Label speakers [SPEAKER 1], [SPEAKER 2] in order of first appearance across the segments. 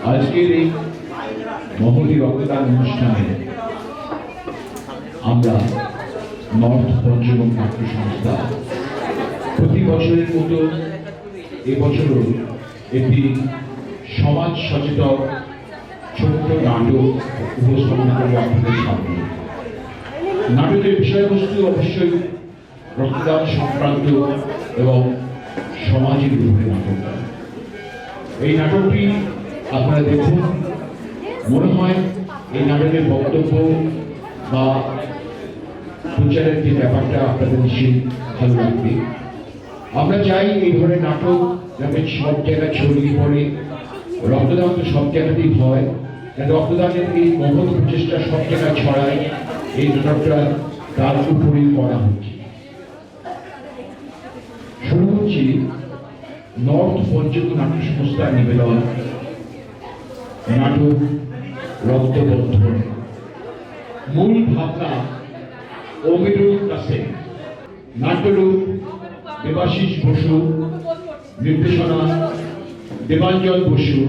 [SPEAKER 1] আজকের এই মহতি রক্তদান অনুষ্ঠানে আমরা নর্থ পঞ্চগড় নাট্য সংস্থা প্রতি বছরের মতো এবছরও একটি সমাজ সচেতন ছোট্ট নাটক উপস্থাপন করব আপনাদের সামনে। নাটকের বিষয়বস্তু অবশ্যই রক্তদান সংক্রান্ত এবং সমাজের উপরে নাটক। এই নাটকটি আপনারা দেখুন, মনে হয় এই নাটকের বক্তব্য বা প্রচারের যে ব্যাপারটা আপনাদের নিশ্চয়ই ভালো লাগবে। আমরা চাই এই ধরনের নাটক যাতে সব জায়গায় ছড়িয়ে পড়ে। রক্তদান তো সব জায়গাতেই হয়, রক্তদানের এই মহৎ প্রচেষ্টা সব জায়গায় ছড়ায়, এই নাটকটা তার উপরেই করা হচ্ছে। শুরু করছি নর্থ পঞ্চগড় নাট্য সংস্থার নিবেদন নাটক রক্তবন্ধন। মূল ভাবনা অমিরুল কাসেম, নাট্যরূপ দেবাশিস বসু, নির্দেশনা দেবাঞ্জন বসু,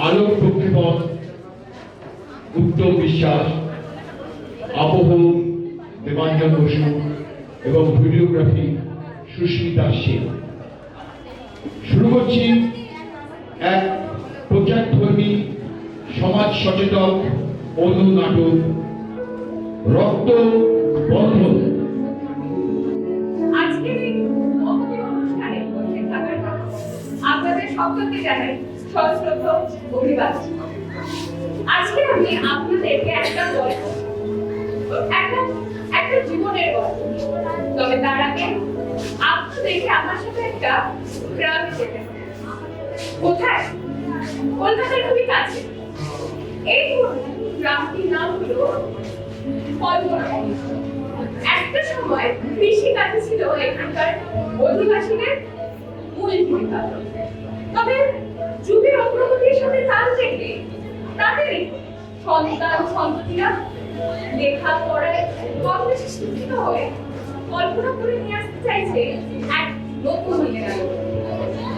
[SPEAKER 1] আলোক প্রক্ষেপণ উত্তম বিশ্বাস, আবহ দেবাঞ্জন বসু এবং ভিডিওগ্রাফি সুস্মিতা সেন। শুরু করছি এক প্রচারধর্মী সমাজ সচেতন অনু নাটক রক্ত বন্ধন।
[SPEAKER 2] আজকের এই মহতি অনুষ্ঠানে উপস্থিত থাকার জন্য আপনাদের সকলকে জানাই সশ্রদ্ধ অভিবাদন। আজকে আমি আপনাদেরকে একটা গল্প, একটা জীবনের গল্প, তবে তার আগে আপনাদেরকে আমার সাথে একটা গ্রামে যেতে হবে। কোথায়? কলকাতার খুবই কাছে। এই গ্রামটির নাম হলো কল্পনা। একটা সময় কৃষি কাজে ছিল এখানকার অধিবাসীদের মূল ভূমিকা। তবে যুগের অগ্রগতির সাথে তাল দেখে তাদের সন্তান সন্ততিরা লেখাপড়ায় কম বেশি শিক্ষিত হয়ে কল্পনা করে নিয়ে আসতে চাইছে এক নতুন দিনের আলো।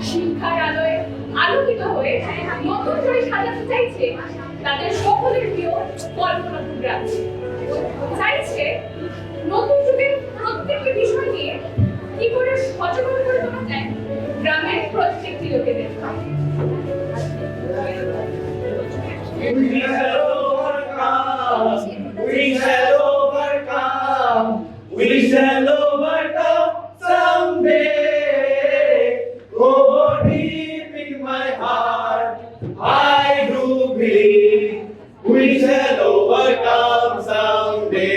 [SPEAKER 2] শিক্ষার আলোয় আলোকিত হয়ে নতুন করে সাজাতে চাইছে তাদের সকলের প্রিয় কল্পনাপুর গ্রাম। চাইছে নতুন যুগের প্রত্যেকটি বিষয় নিয়ে কি করে সচেতন করে তোলা যায় গ্রামের প্রত্যেকটি লোকেদের।
[SPEAKER 3] We shall overcome someday. Oh, deep in my heart, I do believe we shall overcome someday.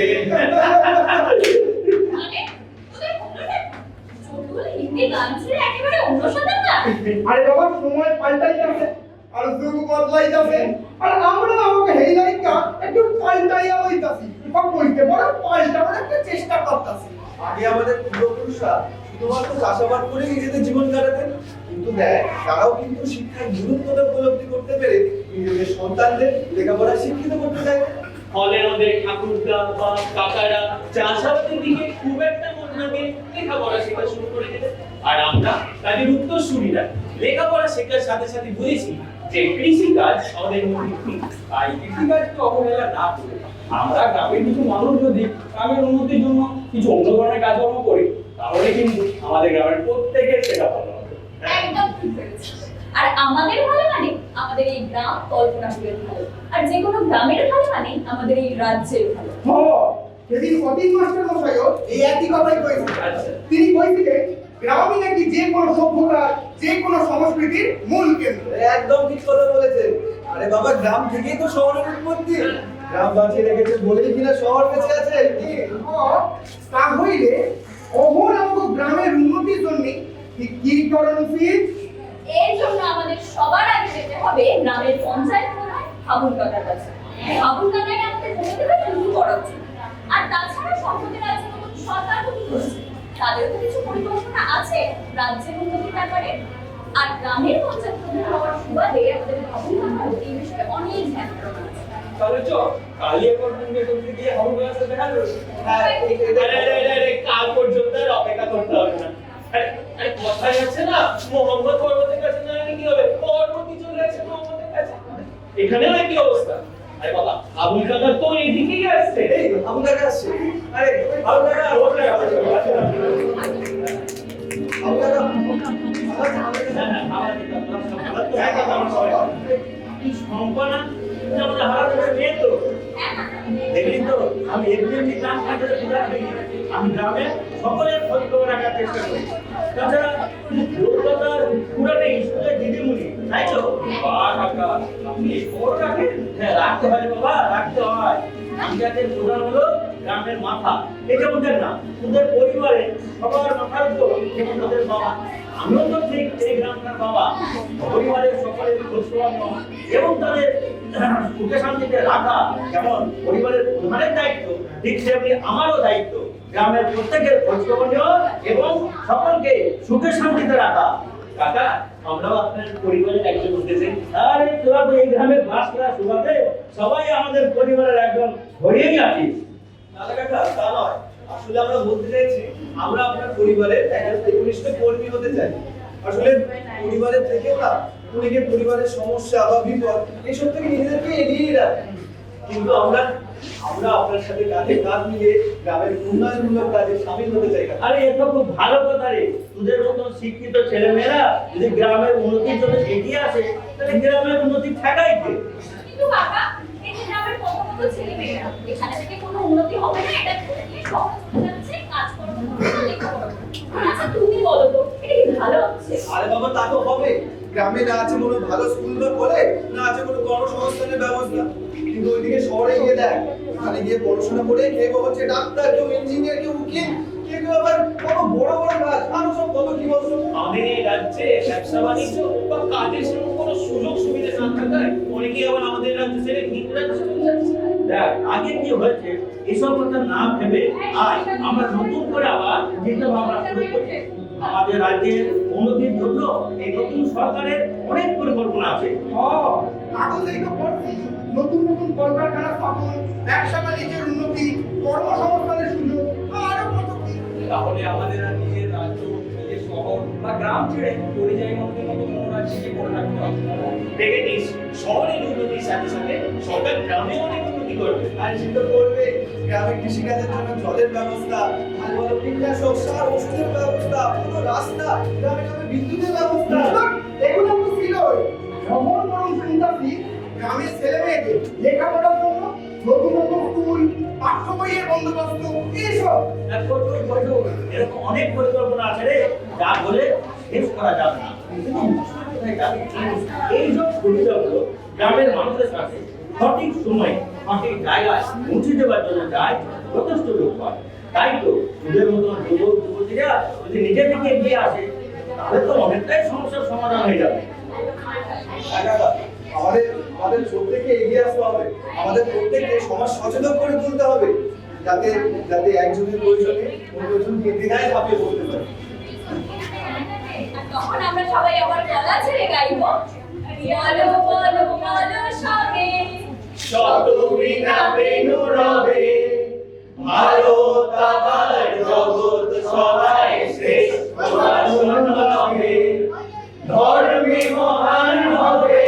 [SPEAKER 4] আরে বাবা, সময় পাল্টাই যাবে আর যুগ বদলাই যাবে, আর আমরা আমাকে হেই লাইকা একটু পাল্টাইয়া লইতাছি বা কইতে বড় পাল্টাবার একটা চেষ্টা করতাছি।
[SPEAKER 3] আগে আমাদের পূর্বপুরুষরা শুধুমাত্র চাষাবাদ করে নিজেদের জীবন কাটাতেন, কিন্তু দেখ তারাও কিন্তু শিক্ষার গুরুত্বটা উপলব্ধি করতে পেরে নিজেদের সন্তানদের লেখাপড়া শিক্ষিত করতে চায়।
[SPEAKER 5] ফলে ওদের ঠাকুরদা বা কাকারা চাষাবাদের দিকে খুব একটা মন না দিয়ে লেখাপড়া শেখা শুরু করে দিলেন। আর আমরা তাদের উত্তরসূরিরা লেখাপড়া শেখার সাথে সাথে বুঝেছি যে কৃষিকাজ আমাদের মূল ভিত্তি।
[SPEAKER 6] তাই কৃষিকাজকে অবহেলা না করে আমরা গ্রামের কিছু মানুষ যদি গ্রামের উন্নতির জন্য কিছু অন্য ধরনের কাজকর্ম করি, তাহলে কিন্তু আমাদের গ্রামের প্রত্যেকের সেটা ভালো হবে।
[SPEAKER 2] একদম ঠিক বলেছিস। আর আমাদের ভালো মানে আমাদের এই গ্রাম কল্পনাপুরের ভালো, আর যে কোনো গ্রামের ভালো মানে আমাদের এই রাজ্যের ভালো।
[SPEAKER 4] সেদিন অতীত মাস্টার মশাইও এই একই কথাই কইছেন।
[SPEAKER 5] আচ্ছা,
[SPEAKER 4] তিনি কইছিলেন গ্রামই নাকি যে কোনো সভ্যতার, যে কোনো সংস্কৃতির মূল কেন্দ্র।
[SPEAKER 3] একদম ঠিক কথা বলেছেন। আরে বাবা, গ্রাম থেকেই তো শহরের উৎপত্তি। গ্রাম বাঁচিয়ে রেখেছে বলেই কিনা শহর বেঁচে আছে।
[SPEAKER 4] তা হইলে অহর আমাকে গ্রামের উন্নতির জন্য কি করা উচিত?
[SPEAKER 2] এর জন্য আমাদের সবার আগে যেতে হবে গ্রামের পঞ্চায়েত প্রধান হাবুল কাকার কাছে। হাবুল কাকাই আমাদের বলতে হবে শুরু করা উচিত। আর তাছাড়া সম্প্রতি রাজ্যে নতুন সরকার গঠন করেছে, তাদের তো কিছু পরিকল্পনা আছে রাজ্যের উন্নতির ব্যাপারে। আর গ্রামের পঞ্চায়েত প্রধান হওয়ার সুবাদে আমাদের হাবুল কাকার এই বিষয়ে অনেক ধ্যান ধারণা আছে।
[SPEAKER 6] তাহলে চল কালিয়া করতে গিয়ে হাবুল কাকার সাথে দেখা করব।
[SPEAKER 5] কাল পর্যন্ত আর অপেক্ষা করতে হবে না। আরে কথাই আছে না, মোহাম্মদ পর্বতের কাছে না কি হবে, পর্বতই চলে আসে মোহাম্মদের কাছে। এখানেও একই অবস্থা। আরে বাবা, আবুল কাকা তো এইদিকেই আসছে।
[SPEAKER 3] এই আবুল কাকা আসছে। আরে আবুল কাকা, আবুল কাকা, আবুল কাকা।
[SPEAKER 5] দেখলি তো, আমি এমনি গ্রাম কাটাতে ঘুরে আসি। আমি গ্রামে সকলের খোঁজ খবর রাখার চেষ্টা করি। তাছাড়া কলকাতার পুরানো স্কুলের দিদিমণি, তাই তো? বাহ কাকা, আপনি এই খবর রাখেন? হ্যাঁ, রাখতে হয় বাবা, রাখতে হয়। আমি যাদের প্রধান হলো গ্রামের মাথা। এটা বুঝেন না, ওদের পরিবারে সবার মাথার উপর যেমন ওদের বাবা। আমিও তো ঠিক এই গ্রামটার বাবা। পরিবারের সকলের খোঁজ খবর নেওয়া এবং তাদের সুখে শান্তিতে রাখা যেমন পরিবারের প্রধানের দায়িত্ব, ঠিক সেমনি আমারও দায়িত্ব গ্রামের প্রত্যেকের খোঁজ খবর নেওয়া এবং সকলকে সুখে শান্তিতে রাখা। কাকা, আমরাও আপনার পরিবারের একজন উঠেছি। আরে তোরা তো এই গ্রামে বাস করা সুবাদে সবাই আমাদের পরিবারের একজন হয়েই আছিস।
[SPEAKER 3] দাদা কাকা, তা নয়। আসলে আমরা বলতে চাইছি, আমরা আপনার পরিবারের একজন একনিষ্ঠ কর্মী হতে চাই। আসলে পরিবারের থেকে না, অনেকে পরিবারের সমস্যা বা বিপদ এইসব থেকে নিজেদেরকে এড়িয়ে রাখে। কিন্তু আমরা আপনার সাথে কাঁধে কাঁধ মিলিয়ে গ্রামের উন্নয়নমূলক কাজে সামিল হতে চাই।
[SPEAKER 5] আরে এটা খুব ভালো কথা রে। তোদের মতো শিক্ষিত ছেলেমেয়েরা যদি গ্রামের উন্নতির জন্য এগিয়ে আসে, তাহলে গ্রামের উন্নতি ঠেকাই কে?
[SPEAKER 2] কিন্তু কাকা, এই যে গ্রামের কত কত ছেলে মেয়েরা এখানে থেকে কোনো উন্নতি হবে না, এটা ধরে নিয়ে শহরে চলে যাচ্ছে, কাজকর্ম করছে না, লেখাপড়া করছে। আচ্ছা তুমি বলো তো, এটা কি ভালো হচ্ছে?
[SPEAKER 3] আরে বাবা, তা তো হবে। গ্রামে না আছে কোনো ভালো স্কুল বা কলেজ, না আছে কোনো কর্মসংস্থানের ব্যবস্থা। কিন্তু ওইদিকে শহরে গিয়ে দেখ, ওখানে গিয়ে পড়াশোনা করে কেউ হচ্ছে ডাক্তার, কেউ ইঞ্জিনিয়ার, কেউ উকিল, কেউ আবার কত বড় বড় কাজ, আরো সব কত কি বলছো।
[SPEAKER 5] আমাদের এই রাজ্যে ব্যবসা বাণিজ্য বা কাজের সেরকম কোনো সুযোগ সুবিধা না থাকায় অনেকেই আবার আমাদের রাজ্য ছেড়ে ভিন রাজ্যে চলে যাচ্ছে। দেখ, আগে কি হয়েছে এসব কথা না ভেবে আজ আমরা নতুন করে আবার চিন্তা ভাবনা শুরু করছি। আমাদের রাজ্যের উন্নতির জন্য এই নতুন সরকারের অনেক পরিকল্পনা আছে।
[SPEAKER 4] কাগজেই তো পড়ছি নতুন নতুন কলকারখানা স্থাপন, ব্যবসা বাণিজ্যের উন্নতি, কর্মসংস্থানের সুযোগ, আরো কত কি।
[SPEAKER 6] তাহলে আমাদের আর নিজের রাজ্য, নিজের শহর বা গ্রাম ছেড়ে পরিযায়ী মানুষের মতো কোনো রাজ্যে করে রাখতে হবে।
[SPEAKER 5] দেখেছিস, শহরের উন্নতির সাথে সাথে সরকার গ্রামে অনেক উন্নতি করবে।
[SPEAKER 3] আর সেটা করবে। গ্রামে কৃষিকাজের জন্য জলের ব্যবস্থা, ভালো ভালো কীটনাশক, সার, ওষুধের ব্যবস্থা, পুরো রাস্তা, গ্রামে গ্রামে বিদ্যুতের ব্যবস্থা।
[SPEAKER 4] এগুলো তো ছিলই। যখন বরং চিন্তাছি গ্রামের ছেলে মেয়েকে লেখাপড়ার জন্য নতুন নতুন স্কুল, পাঠ্য বইয়ের বন্দোবস্ত, এইসব।
[SPEAKER 5] এরকম অনেক পরিকল্পনা আছে রে, যা বলে শেষ করা যাবে না। কিন্তু মুশকিল কোথায় জানো? এই সব সুবিধাগুলো গ্রামের মানুষের কাছে সঠিক সময়ে সঠিক জায়গায় পৌঁছে দেওয়ার জন্য যায় যথেষ্ট লোক হয়। তাই তো তোদের মতন যুবক যুবতীরা যদি নিজে থেকে এগিয়ে আসে, তাহলে তো অনেকটাই সমস্যার সমাধান হয়ে যাবে।
[SPEAKER 3] আমাদের প্রত্যেককে এগিয়ে আসতে হবে। আমাদের প্রত্যেককে সমাজ সচেতন করে তুলতে হবে, যাতে যাতে একজনের প্রয়োজনে অন্যজন দ্বিধায় ঝাঁপিয়ে পড়তে পারে।
[SPEAKER 2] আর তখন আমরা সবাই আবার গলা ছেড়ে গাইবো, বলো বলো বলো সবে,
[SPEAKER 5] শত বিনা বেনু রবে, ভারত আবার জগৎ সবাই শেষ হবে। ধর্মে মহান হবে,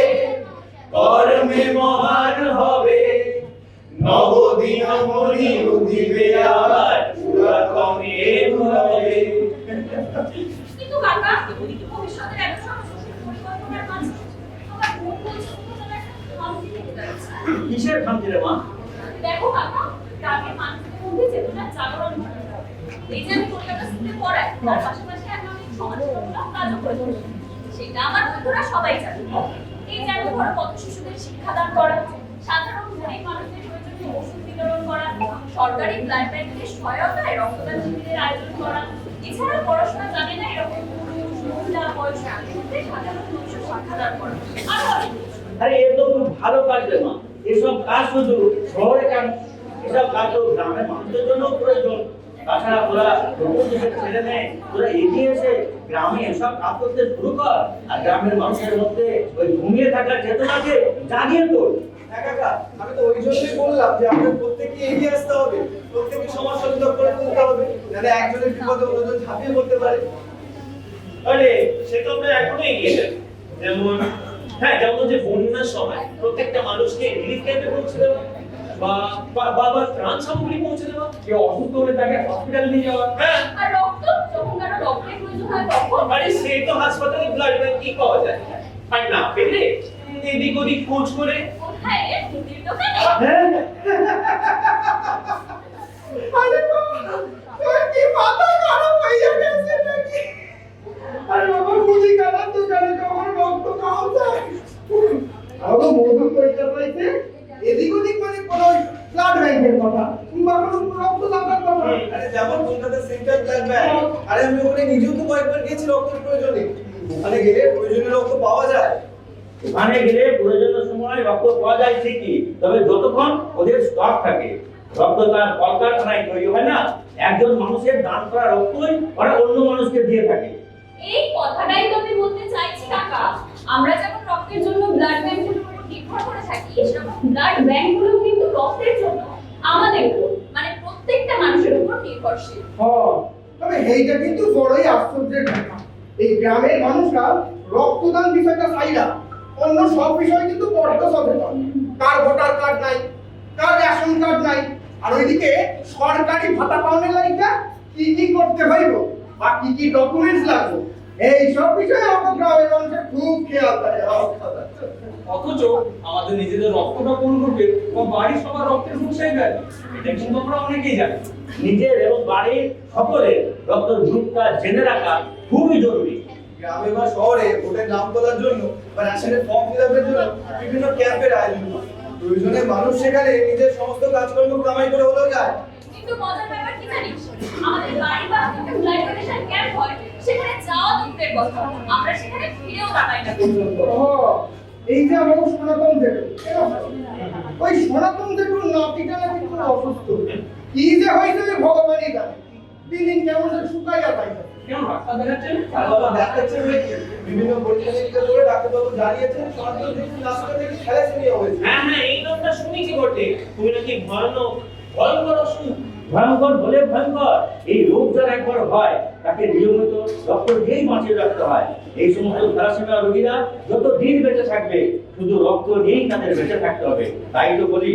[SPEAKER 5] কর্মে মহান হবে, নবদিন মনি উদিবে আবার পুরাতনে হবে।
[SPEAKER 2] কিন্তু কাকা, ভবিষ্যতের এত সব পরিকল্পনার মাঝে আমার মন বলছে কোথাও একটা শান্তি থেকে যাচ্ছে।
[SPEAKER 5] কিসের শান্তি রে মা?
[SPEAKER 2] দেখো কাকা, গ্রামের মানুষের মধ্যে চেতনার জাগরণ ঘটাতে হবে। এই যে আমি কলকাতা স্কুলে পড়াই, তার পাশাপাশি আমি অনেক সমাজকর্মীর কাজও করে থাকি। সেটা আমার বন্ধুরা সবাই জানে। এই যে আমি ঘরে কত শিশুদের শিক্ষাদান করা, সাধারণ গরিব মানুষদের প্রয়োজনীয় ওষুধ বিতরণ করা, সরকারি ব্লাড ব্যাংকের সহায়তায় রক্তদান শিবিরের আয়োজন করা, এছাড়া পড়াশোনা জানে না এরকম পুরুষ, মহিলা, বয়স্ক মধ্যে সাধারণ মানুষের শিক্ষাদান করা, আরো অনেক কিছু।
[SPEAKER 5] আরে এ তো খুব ভালো কাজ রে মা। এসব কাজ শুধু শহরে কেন, এসব কাজ তো গ্রামের মানুষদের জন্য প্রয়োজন। তাছাড়া তোরা দেশের ছেলে মেয়ে তোরা এগিয়ে এসে গ্রামে এসব কাজ করতে শুরু কর, আর গ্রামের মানুষের মধ্যে ওই ঘুমিয়ে থাকার চেতনাকে জাগিয়ে তোল।
[SPEAKER 3] হ্যাঁ কাকা, আমি তো ওই জন্যই বললাম যে আমাদের প্রত্যেককে এগিয়ে আসতে হবে, প্রত্যেককে সমাজ সচেতন করে তুলতে হবে, যাতে একজনের বিপদে অন্যজন ঝাঁপিয়ে পড়তে পারে।
[SPEAKER 5] আরে সে তো আমরা এখনো এগিয়ে যাই। যেমন হ্যাঁ, যেমন যে বন্যার সময় প্রত্যেকটা মানুষকে রিলিফ ক্যাম্পে পৌঁছে দেওয়া বা ত্রাণ সামগ্রী পৌঁছে দেওয়া,
[SPEAKER 6] কেউ অসুস্থ হলে তাকে হসপিটাল নিয়ে যাওয়া।
[SPEAKER 5] হ্যাঁ,
[SPEAKER 2] আর রক্ত, যখন কারো রক্তের প্রয়োজন হয় তখন
[SPEAKER 5] আরে সে তো হাসপাতালে ব্লাড ব্যাংক কি পাওয়া যায়, আর না পেলে এদিক ওদিক খোঁজ করে
[SPEAKER 2] কোথায় রে মুদির দোকানে?
[SPEAKER 4] হ্যাঁ? আরে বাবা, তোর কি মাথা খারাপ হয়ে গেছে নাকি? আরে বাবা, মুদিখানার দোকানে কখন রক্ত পাওয়া যায়? আরো মধু কইতে পাইছে, এদিক ওদিক মানে কোনো ব্লাড ব্যাংকের কথা কিংবা কোনো রক্ত দাতার কথা।
[SPEAKER 3] আরে যেমন কলকাতা সেন্ট্রাল ব্লাড ব্যাংক, আরে আমি ওখানে নিজেও তো কয়েকবার গেছি রক্তের প্রয়োজনে। ওখানে গেলে প্রয়োজনীয় রক্ত পাওয়া যায়।
[SPEAKER 7] ওখানে গেলে প্রয়োজনের সময় রক্ত পাওয়া যায় ঠিকই, তবে যতক্ষণ ওদের স্টক থাকে, রক্ত তার কলকারখানায় তৈরি হয় না, একজন মানুষের দান করা রক্তই ওরা অন্য মানুষকে দিয়ে থাকে।
[SPEAKER 2] এই কথাটাই তো আমি বলতে চাইছি কাকা। আমরা যেমন রক্তের জন্য ব্লাড ব্যাংকগুলোর উপর নির্ভর করে থাকি, সেরকম ব্লাড ব্যাংকগুলো কিন্তু রক্তের জন্য আমাদের উপর, মানে প্রত্যেকটা মানুষের উপর নির্ভরশীল।
[SPEAKER 4] তবে এইটা কিন্তু বড়ই আশ্চর্যের কথা। এই গ্রামের মানুষরা রক্তদান বিষয়টা চাইরা অন্য সব বিষয় কিন্তু বড্ড সচেতন। কার ভোটার কার্ড নাই, কার রেশন কার্ড নাই, আর ওইদিকে সরকারি ভাতা পাওয়ার লাইকা কি কি করতে হইব বা কি কি ডকুমেন্টস লাগবে, এই সব বিষয়ে আমাদের গ্রামের মানুষের খুব খেয়াল থাকে।
[SPEAKER 6] অথচ আমাদের নিজেদের রক্তটা কোন গ্রুপের বা বাড়ির সবার রক্তের গ্রুপ সেই ব্যাগ, এটা কিন্তু আমরা অনেকেই জানি।
[SPEAKER 7] নিজের এবং বাড়ির সকলের রক্তের গ্রুপটা জেনে রাখা খুবই জরুরি।
[SPEAKER 3] গ্রামে বা শহরে ভোটের নাম তোলার জন্য বা রেশনের ফর্ম ফিল আপের জন্য বিভিন্ন ক্যাম্পের আয়োজন হয়। প্রয়োজনে মানুষ সেখানে নিজের সমস্ত কাজকর্ম কামাই করে হলেও যায়।
[SPEAKER 2] কিন্তু মজার ব্যাপার কি জানিস, আমাদের বাড়ি বা একটা ব্লাড ডোনেশন ক্যাম্প হয়, সেখানে যাওয়া দূরের কথা, আমরা সেখানে ফিরেও তাকাই না পর্যন্ত।
[SPEAKER 4] এই যে আমার সনাতন জেঠু, ওই সনাতন জেঠুর নাতিটা নাকি খুব অসুস্থ, কি যে হয়েছে ওই ভগবানই জানে। দিন কেমন যে শুকাইয়া যাইছে।
[SPEAKER 6] কেন ডাক্তার দেখাচ্ছেন?
[SPEAKER 3] আর বাবা দেখাচ্ছে হয়েছে বিভিন্ন পরীক্ষা নিরীক্ষা করে ডাক্তারবাবু জানিয়েছেন সনাতন জেঠুর নাতিটা থেকে থ্যালাসেমিয়া হয়েছে।
[SPEAKER 5] হ্যাঁ হ্যাঁ, এই নামটা শুনেছি বটে। তুমি নাকি ভয়ঙ্কর অসুখ।
[SPEAKER 7] ভয়ঙ্কর বলে ভয়ঙ্কর, এই রোগ যার একবার হয় তাকে নিয়মিত রক্ত দিয়েই বাঁচিয়ে রাখতে হয়। এই সমস্ত থ্যালাসেমিয়া রোগীরা যত দিন বেঁচে থাকবে শুধু রক্ত দিয়েই তাদের বেঁচে থাকতে হবে। তাই তো বলি,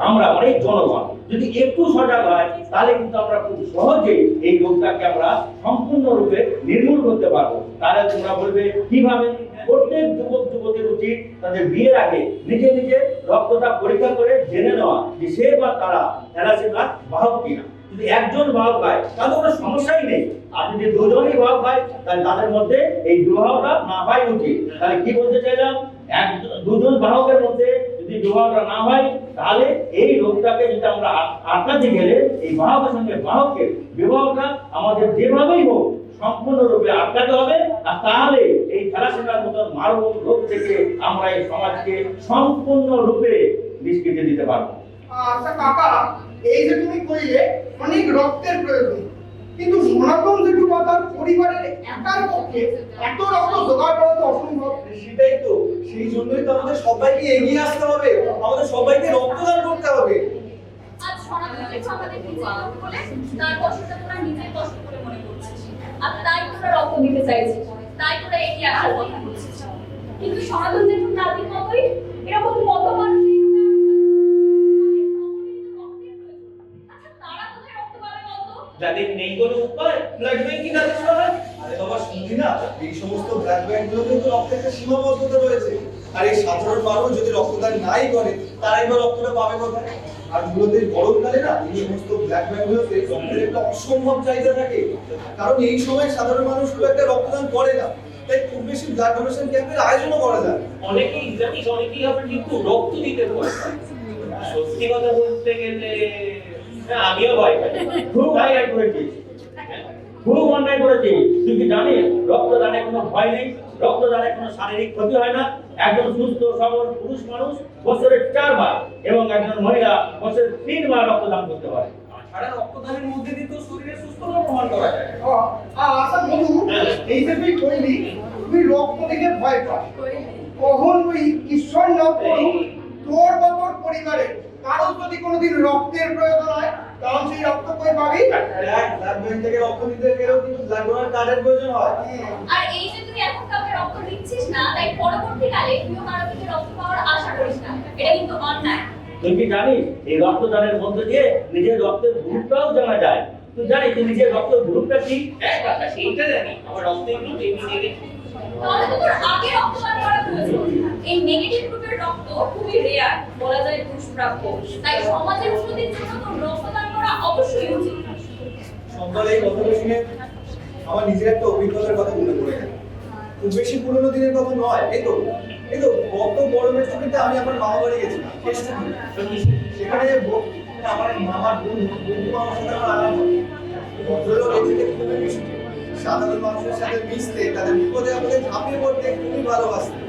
[SPEAKER 7] আমরা অনেক জনগণ যদি একটু সজাগ হয় তাহলে কিন্তু আমরা খুব সহজেই এই রোগটাকে আমরা সম্পূর্ণরূপে নির্মূল করতে পারবো। তাহলে তোমরা বলবে কিভাবে? প্রত্যেক যুবক যুবতীর উচিত তাদের বিয়ের আগে নিজে নিজে রক্তটা পরীক্ষা করে জেনে নেওয়া যে সে বা তারা থ্যালাসেমিয়ার বাহক কিনা। যদি একজন বাহক হয় তাহলে কোনো সমস্যাই নেই, আর যদি দুজনই বাহক হয় তাহলে তাদের মধ্যে এই দুর্ভাবটা না হয় উচিত। তাহলে কি বলতে চাইলাম, দুজন বাহকের মধ্যে যদি বিবাহটা না হয় তাহলে এই রোগটাকে যদি আমরা আটকাতে গেলে এই বাহকের সঙ্গে বাহকের বিবাহটা আমাদের যেভাবেই হোক সম্পূর্ণরূপে আটকাতে হবে। আর তাহলে এই থ্যালাসেমিয়ার মতন মারণ রোগ থেকে আমরা এই সমাজকে সম্পূর্ণরূপে নিষ্কৃতি দিতে পারবো।
[SPEAKER 4] আচ্ছা কাকা, এই যে তুমি কইলে অনেক রক্তের প্রয়োজন, কিন্তু সনাতন জেঠু বা তার পরিবারের একার পক্ষে এত রক্ত জোগাড় করা তো অসম্ভব।
[SPEAKER 3] সেটাই তো, সেই জন্যই তো আমাদের সবাইকে এগিয়ে আসতে হবে, আমাদের সবাইকে রক্তদান করতে হবে।
[SPEAKER 2] আজ সনাতন জেঠু আমাদের নিজের লোক বলে তার কষ্টটা তোরা নিজের কষ্ট করে মনে করছিস, আর তাই তোরা রক্ত দিতে চাইছিস, তাই তোরা এগিয়ে আসার কথা বলছিস। কিন্তু সনাতন জেঠুর নাতির মতোই এরকম কত মানুষ এই রোগে আক্রান্ত। আচ্ছা, তারা কোথায় রক্ত পাবে বলতো?
[SPEAKER 5] যাদের নেই কোনো উপায়, ব্লাড ব্যাংকই তাদের সহায়।
[SPEAKER 3] আরে বাবা শুনলি না, এই সমস্ত ব্লাড ব্যাংকগুলো কিন্তু রক্তের একটা সীমাবদ্ধতা রয়েছে। আর এই সাধারণ মানুষ যদি রক্তদান নাই করে তারাই বা রক্তটা পাবে কোথায়? আর মূলত এই গরমকালে না এই সমস্ত ব্লাড ব্যাংকগুলোতে রক্তের একটা অসম্ভব চাহিদা থাকে, কারণ এই সময় সাধারণ মানুষ খুব একটা রক্তদান করে না, তাই খুব বেশি ব্লাড ডোনেশন ক্যাম্পের আয়োজনও করা যায়।
[SPEAKER 5] অনেকেই জানিস, অনেকেই আবার কিন্তু রক্ত দিতে ভয় পায়। সত্যি কথা বলতে গেলে আমিও ভয় পাই।
[SPEAKER 7] খুব অন্যায় করেছিস, খুব অন্যায় করেছিস। তুই কি জানিস রক্তদানে কোনো ভয় নেই, রক্তদানে কোনো শারীরিক ক্ষতি হয় না। একজন সুস্থ সবল পুরুষ মানুষ বছরে 4 বার এবং একজন মহিলা বছরে 3 বার রক্তদান করতে পারে।
[SPEAKER 6] তাছাড়া রক্তদানের মধ্যে দিয়ে তো শরীরের সুস্থতা প্রমাণ করা যায়।
[SPEAKER 4] আচ্ছা বন্ধু, এই যে তুই কইলি তুই রক্ত দেখে ভয় পাস, কখন ওই ঈশ্বর না করুক তোর বা তোর পরিবারের কারো যদি কোনোদিন রক্তের প্রয়োজন হয় তখন সেই রক্ত কই পাবি?
[SPEAKER 3] দেখ, ব্লাড ব্যাংক থেকে রক্ত নিতে গেলেও কিন্তু ব্লাড ডোনার কার্ডের প্রয়োজন হয়।
[SPEAKER 2] আর এই যে তুই এখন কাউকে রক্ত দিচ্ছিস না, তাই পরবর্তীকালে তুইও কারো থেকে রক্ত পাওয়ার আশা করিস না। এটা কিন্তু অন্যায়।
[SPEAKER 7] তুই কি জানিস এই রক্তদানের মধ্য দিয়ে নিজের রক্তের গ্রুপটাও জানা যায়? তুই জানিস তুই নিজের রক্তের গ্রুপটা কি?
[SPEAKER 5] এক কথা সেইটা জানি আমার রক্তের গ্রুপ এবি নেগেটিভ।
[SPEAKER 2] তাহলে তো তোর আগে রক্তদান করা প্রয়োজন। এই নেগেটিভ গ্রুপের রক্ত খুবই রেয়ার, বলা যায় দুষ্প্রাপ্য। তাই সমাজের উন্নতির জন্য তোর রক্তদান করা অবশ্যই উচিত।
[SPEAKER 3] সম্পদ এই কথাটা শুনে আমার নিজের একটা অভিজ্ঞতার কথা মনে পড়ে গেল। খুব বেশি পুরোনো দিনের কথা নয়, এই তো গত গরমের ছুটিতে আমি আমার মামা বাড়ি গেছিলাম। সেখানে আমার মামার বন্ধু আমার সাথে আমার আলাপ হয়। ভদ্রলোক এদিকে খুবই মিষ্টি, সাধারণ মানুষের সাথে মিশতে, তাদের বিপদে আপদে ঝাঁপিয়ে পড়তে খুবই ভালোবাসতেন।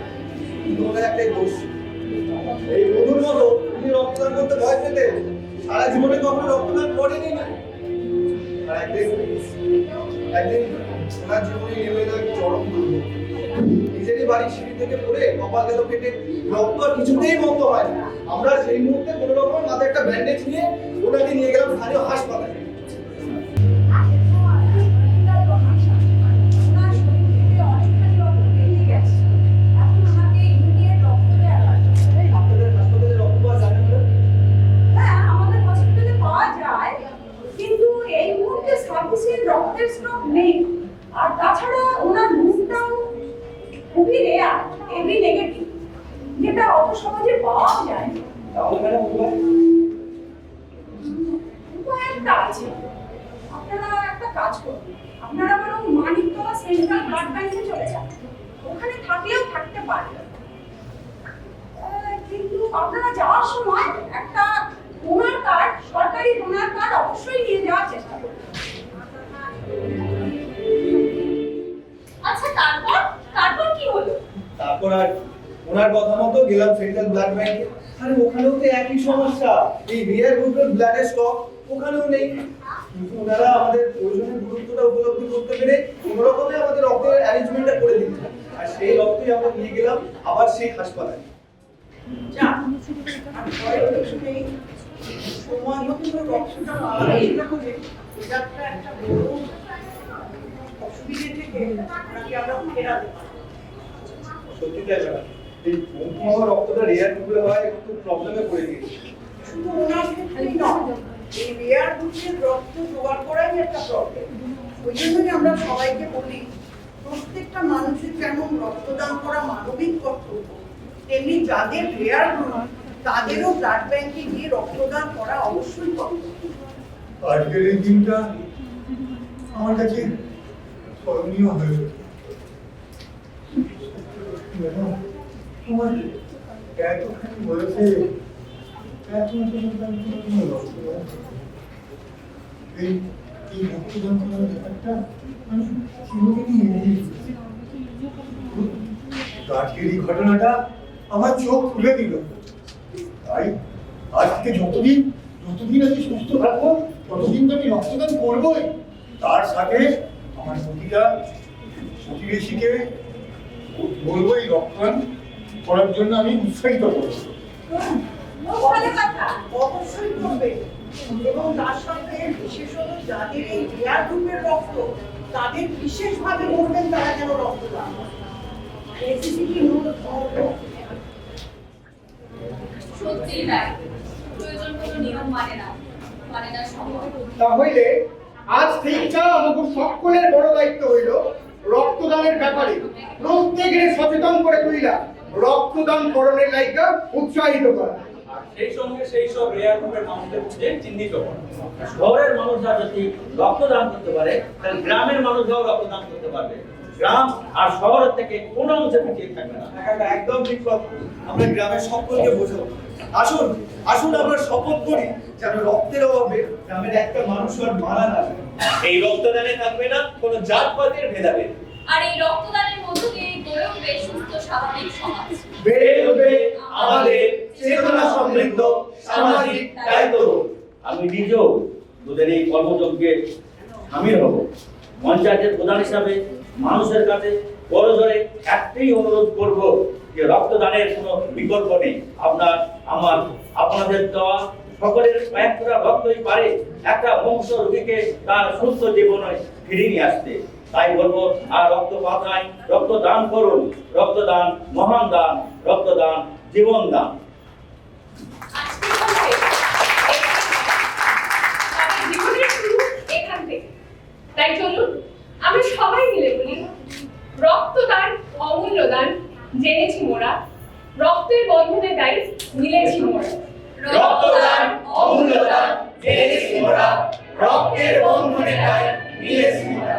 [SPEAKER 3] কিন্তু ওনার একটাই দোষ, এই বন্ধুর মতো উনি রক্তদান করতে ভয় পেতেন, সারা জীবনে কখনো রক্তদান করেনি না। আর একদিন ওনার জীবনে নেমে এলো এক চরম দুর্ভোগ। নিজেরই বাড়ির সিঁড়ি থেকে পড়ে কপাল গেল কেটে, রক্ত আর কিছুতেই বন্ধ হয় না। আমরা সেই মুহূর্তে কোনো রকম মাথায় একটা ব্যান্ডেজ নিয়ে ওনাকে নিয়ে গেলাম স্থানীয় হাসপাতালে। আপনাদের হাসপাতালে রক্ত পাওয়া যাবে না?
[SPEAKER 8] হ্যাঁ, আমাদের হসপিটালে পাওয়া যায়, কিন্তু এই মুহূর্তে সাফিসিয়েন্ট রক্তের স্টক নেই। আর তাছাড়া ওনার গ্রুপটাও খুবই রেয়ার, এবি নেগেটিভ, যেটা অত সহজে পাওয়া যায় না।
[SPEAKER 3] তাহলে ম্যাডাম
[SPEAKER 8] উপায় একটা আছে, আপনারা একটা কাজ করুন, আপনারা বরং মানিকতলা সেন্ট্রাল ব্লাড ব্যাংকে চলে যান, ওখানে থাকলেও থাকতে পারেন। কিন্তু আপনারা যাওয়ার সময় একটা ডোনার কার্ড, সরকারি ডোনার কার্ড অবশ্যই নিয়ে যাওয়ার চেষ্টা করুন।
[SPEAKER 2] আচ্ছা, তারপর কি হলো?
[SPEAKER 3] তারপর আর ওনার কথা মতো গেলাম সেন্ট্রাল ব্লাড ব্যাংকে। আরে ওখানেও তো একই সমস্যা, এই রেয়ার গ্রুপের ব্লাডের স্টক ওখানেও নেই। কিন্তু ওনারা আমাদের প্রয়োজনের গুরুত্বটা উপলব্ধি করতে পেরে কোনোরকমে আমাদের রক্তের অ্যারেঞ্জমেন্টটা করে দিচ্ছেন। আর সেই রক্তই আমরা নিয়ে গেলাম আবার সেই হাসপাতালে।
[SPEAKER 9] যাক, আর ভয়ের কিছু নেই। সময় মতো রক্তটা পাওয়া গেছিল বলে এটা একটা বড় অসুবিধে থেকে আপনাকে আমরা ফেরাতে পারি।
[SPEAKER 3] সত্যি তাই ম্যাডাম, এই বন্ধু রক্তটা রেয়ার গ্রুপে হয় একটু প্রবলেমে পড়ে গিয়েছে।
[SPEAKER 9] শুধু ওনার ক্ষেত্রেই নয়, এই রেয়ার গ্রুপের রক্ত জোগাড় করাই একটা প্রবলেম। ওই জন্যই আমরা সবাইকে বলি, প্রত্যেকটা মানুষের যেমন রক্তদান করা মানবিক কর্তব্য, তেমনি যাদের রেয়ার গ্রুপ তাদেরও ব্লাড ব্যাংকে গিয়ে রক্তদান করা অবশ্যই কর্তব্য।
[SPEAKER 10] আজকের এই দিনটা আমার কাছে স্মরণীয় হয়ে গেছে। আমার এতখানি বলেছে এই রক্তদান করার ব্যাপারটা আমি চিরদিনই এড়িয়ে চলেছি। আজকের এই ঘটনাটা আমার চোখ খুলে দিল। তাই আজ থেকে যতদিন আমি সুস্থ থাকবো ততদিন তো আমি রক্তদান করবোই। তার সাথে আমার প্রতিবেশীকে বলবো এই রক্তদান করার জন্য আমি উৎসাহিত করবো।
[SPEAKER 8] ভালো কথা।
[SPEAKER 9] অবশ্যই করবে, এবং তার সাথে বিশেষত যাদের এই রেয়ার গ্রুপের রক্ত তাদের বিশেষভাবে বলবেন তারা যেন রক্তদান রেসিপি নোট
[SPEAKER 2] সত্যি তাই, প্রয়োজন কোনো নিয়ম মানে না সমাজ।
[SPEAKER 4] তাহলে আজ থেকে আমাকে সকলের বড় দায়িত্ব হইল রক্তদানের ব্যাপারে প্রত্যেকের সচেতন করে তুইলা রক্তদান করণের লাইকা উৎসাহিত করা।
[SPEAKER 6] সেই সঙ্গে সেই সব রেয়ার গ্রুপের মানুষদের খুঁজে চিহ্নিত করা।
[SPEAKER 7] শহরের মানুষরা যদি রক্তদান করতে পারে তাহলে গ্রামের মানুষরাও রক্তদান করতে পারবে। গ্রাম আর শহরের থেকে কোনো অংশে পিছিয়ে থাকবে না।
[SPEAKER 3] একদম ঠিক কথা। আমরা গ্রামের সকলকে বোঝাবো, আসুন আমরা শপথ করি যেন রক্তের অভাবে গ্রামের একটা মানুষ আর মারা না যায়।
[SPEAKER 5] এই রক্তদানে থাকবে না কোনো জাতপাতের ভেদাভেদ।
[SPEAKER 2] আর এই রক্তদানের মধ্য দিয়ে গড়ে উঠবে সুস্থ স্বাভাবিক সমাজ।
[SPEAKER 3] বেড়ে উঠবে আমাদের চেতনা সমৃদ্ধ সামাজিক দায়িত্ব।
[SPEAKER 7] আমি নিজেও তোদের এই কর্মযজ্ঞে সামিল হব। পঞ্চায়েতের প্রধান হিসাবে মানুষের কাছে বড় ধরে একটাই অনুরোধ করব যে রক্তদানের কোনো বিকল্প নেই। আপনাদের দেওয়া সকলের এক ফোঁটা রক্তই পারে একটা মুমূর্ষ রোগীকে তার সুস্থ জীবনে ফিরিয়ে নিয়ে আসতে। তাই বলবো, আর রক্তপাত নাই, রক্তদান করুন। রক্তদান মহান দান, রক্তদান জীবন দান।
[SPEAKER 2] আমাদের জীবনের শুরু এখান থেকে। তাই চলুন আমরা সবাই মিলে বলি, রক্তদান অমূল্য দান, জেনেছি মোরা, রক্তের বন্ধনে তাই মিলেছি মোরা।
[SPEAKER 3] রক্তদান অমূল্য দান, জেনেছি মোরা, রক্তের বন্ধনে তাই মিলেছি মোরা।